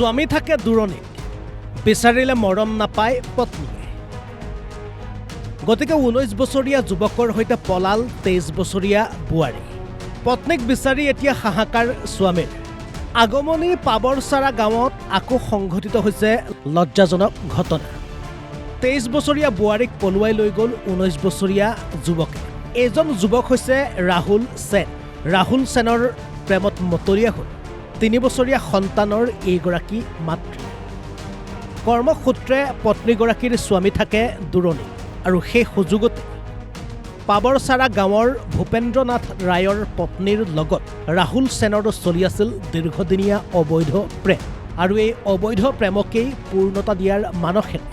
স্বামী থাকে দূৰণিত, বিচাৰিলে মৰম নাপায় পত্নীয়ে। গতিকে 19 বছৰীয়া যুৱকৰ সৈতে পলাল 23 বছৰীয়া বোৱাৰী। পত্নীক বিচাৰি এতিয়া হাহাকাৰ স্বামীৰ। আগমনী পাবৰচাৰা গাঁৱত আকৌ সংঘটিত হৈছে লজ্জাজনক ঘটনা। 23 বছৰীয়া বোৱাৰীক পলুৱাই লৈ গ'ল 19 বছৰীয়া যুৱকে। এইজন যুৱক হৈছে ৰাহুল সেন। ৰাহুল সেনৰ প্ৰেমত মতলীয়া হ'ল 3 বছৰীয়া সন্তানৰ এইগৰাকী মাতৃ। কৰ্মসূত্ৰে পত্নীগৰাকীৰ স্বামী থাকে দূৰণিত আৰু সেই সুযোগতে পাবৰচাৰা গাঁৱৰ ভূপেন্দ্ৰনাথ ৰায়ৰ পত্নীৰ লগত ৰাহুল সেনৰ চলি আছিল দীৰ্ঘদিনীয়া অবৈধ প্ৰেম। আৰু এই অবৈধ প্ৰেমকেই পূৰ্ণতা দিয়াৰ মানসেৰে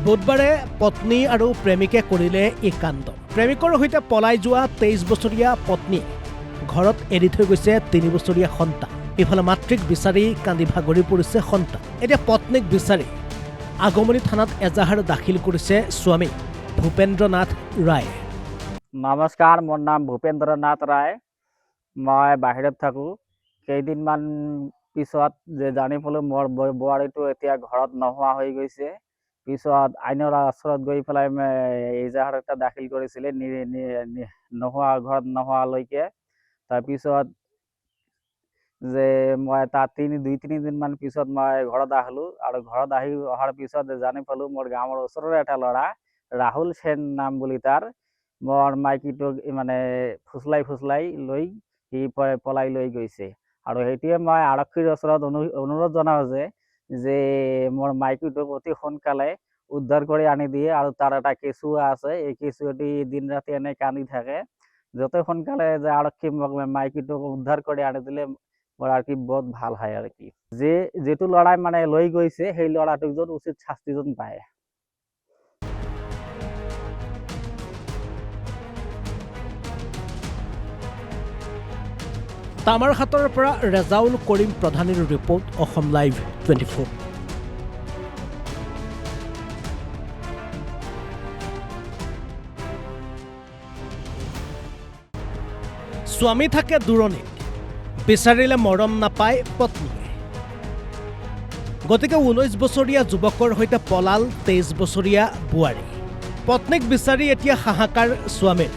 বুধবাৰে পত্নী আৰু প্ৰেমিকে কৰিলে এই কাণ্ড। প্ৰেমিকৰ সৈতে পলাই যোৱা 23 বছৰীয়া পত্নীয়ে ঘৰত এৰি থৈ গৈছে 3 বছৰীয়া সন্তান। ইফালে মাতৃক বিচাৰি কান্দি ভাগৰি পৰিছে সন্তান। এতিয়া পত্নীক বিচাৰি আগমনী থানাত এজাহাৰ দাখিল কৰিছে স্বামী ভূপেন্দ্ৰনাথ ৰায়। নমস্কাৰ, মোৰ নাম ভূপেন্দ্ৰনাথ ৰায়। মই বাহিৰত থাকোঁ। কেইদিনমান পিছত যে জানি পালোঁ মোৰ বোৱাৰীটো এতিয়া ঘৰত নোহোৱা হৈ গৈছে। পিছত আইনৰ ওচৰত গৈ পেলাই এজাহাৰ এটা দাখিল কৰিছিলে ঘৰত নোহোৱালৈকে। তাৰপিছত যে মই তাত 2-3 দিনমান পিছত মই ঘৰত আহিলোঁ আৰু ঘৰত অহাৰ পিছত জানি পালোঁ মোৰ গাঁৱৰ ওচৰৰে এটা ল'ৰা ৰাহুল সেন নাম বুলি তাৰ মোৰ মাইকীটোক ফুচলাই লৈ সি পলাই লৈ গৈছে। আৰু সেইটোৱে মই আৰক্ষীৰ ওচৰত অনুৰোধ জনাওঁ যে মোৰ মাইকীটোক অতি সোনকালে উদ্ধাৰ কৰি আনি দিয়ে। আৰু তাৰ এটা কেঁচুৱা আছে, এই কেঁচুৱাটি দিন ৰাতি এনে কান্দি থাকে। যত সোনকালে যে আৰক্ষী মাইকীটোক উদ্ধাৰ কৰি আনি দিলে মোৰ আর কি বহুত ভাল হয় আর কি। যেটো লড়াই লৈ গৈছে সেই লড়াটোক যেন উচিত শাস্তি যেন পায়। তামাৰহাটৰ পৰা ৰেজাউল কৰিম প্ৰধানীৰ ৰিপৰ্ট, অসম লাইভ 24। স্বামী থাকে দূৰণিত, বিচাৰিলে মৰম নাপায় পত্নীয়ে। গতিকে 19 বছৰীয়া যুৱকৰ সৈতে পলাল 23 বছৰীয়া বোৱাৰী। পত্নীক বিচাৰি এতিয়া হাহাকাৰ স্বামীৰ।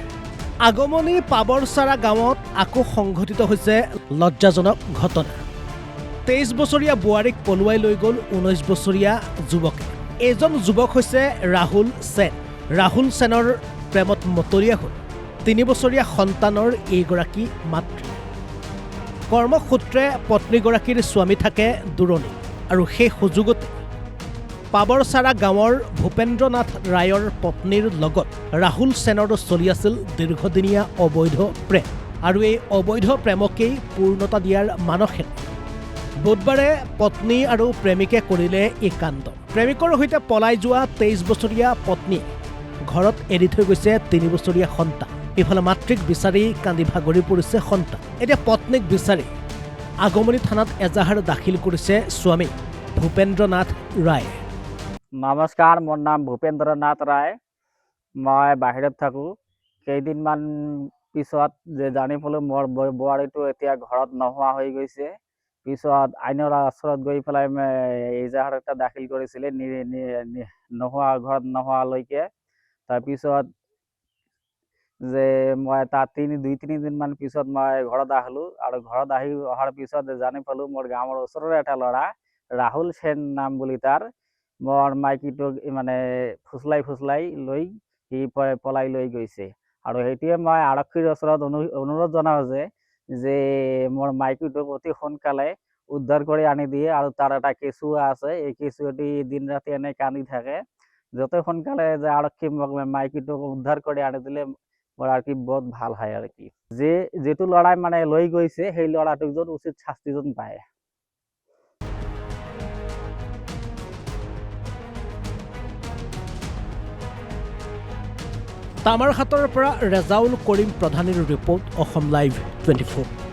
আগমনী পাবৰচাৰা গাঁৱত আকৌ সংঘটিত হৈছে লজ্জাজনক ঘটনা। 23 বছৰীয়া বোৱাৰীক পলুৱাই লৈ গ'ল 19 বছৰীয়া যুৱকে। এইজন যুৱক হৈছে ৰাহুল সেন। ৰাহুল সেনৰ প্ৰেমত মতলীয়া হ'ল 3 বছৰীয়া সন্তানৰ এইগৰাকী মাতৃ। কৰ্মসূত্ৰে পত্নীগৰাকীৰ স্বামী থাকে দূৰণিত আৰু সেই সুযোগতে পাবৰচাৰা গাঁৱৰ ভূপেন্দ্ৰনাথ ৰায়ৰ পত্নীৰ লগত ৰাহুল সেনৰ চলি আছিল দীৰ্ঘদিনীয়া অবৈধ প্ৰেম। আৰু এই অবৈধ প্ৰেমকেই পূৰ্ণতা দিয়াৰ মানসেৰে বুধবাৰে পত্নী আৰু প্ৰেমিকে কৰিলে এই কাণ্ড। প্ৰেমিকৰ সৈতে পলাই যোৱা 23 বছৰীয়া পত্নীয়ে ঘৰত এৰি থৈ গৈছে 3 বছৰীয়া সন্তান। ইফালে মাতৃক বিচাৰি কান্দি ভাগৰি পৰিছে সন্তান। এতিয়া পত্নীক বিচাৰি আগমনী থানাত এজাহাৰ দাখিল কৰিছে স্বামী ভূপেন্দ্ৰনাথ ৰায়। নমস্কাৰ, মোৰ নাম ভূপেন্দ্ৰনাথ ৰায়। মই বাহিৰত থাকোঁ। কেইদিনমান পিছত যে জানি পালোঁ মোৰ বোৱাৰীটো এতিয়া ঘৰত নোহোৱা হৈ গৈছে। পিছত আইনৰ ওচৰত গৈ পেলাই এজাহাৰ এটা দাখিল কৰিছিলে ঘৰত নোহোৱালৈকে। তাৰপিছত যে মই তাত 2-3 দিনমান পিছত মই ঘৰত আহিলোঁ আৰু ঘৰত অহাৰ পিছত জানি পালোঁ মোৰ গাঁৱৰ ওচৰৰে এটা ল'ৰা ৰাহুল সেন নাম বুলি তাৰ মোৰ মাইকীটোক ফুচলাই লৈ সি পলাই লৈ গৈছে। আৰু সেইটোৱে মই আৰক্ষীৰ ওচৰত অনুৰোধ জনাওঁ যে মোৰ মাইকীটোক অতি সোনকালে উদ্ধাৰ কৰি আনি দিয়ে। আৰু তাৰ এটা কেঁচুৱা আছে, এই কেঁচুৱাটি দিন ৰাতি এনে কান্দি থাকে। যত সোনকালে যে আৰক্ষী মাইকীটোক উদ্ধাৰ কৰি আনি দিলে মোৰ আর কি বহুত ভাল হয় আর কি। যেটো লড়াই লৈ গৈছে সেই লড়াটোক যেন উচিত শাস্তি যেন পায়। তামাৰহাটৰ পৰা ৰেজাউল কৰিম প্ৰধানীৰ ৰিপৰ্ট, অসম লাইভ 24।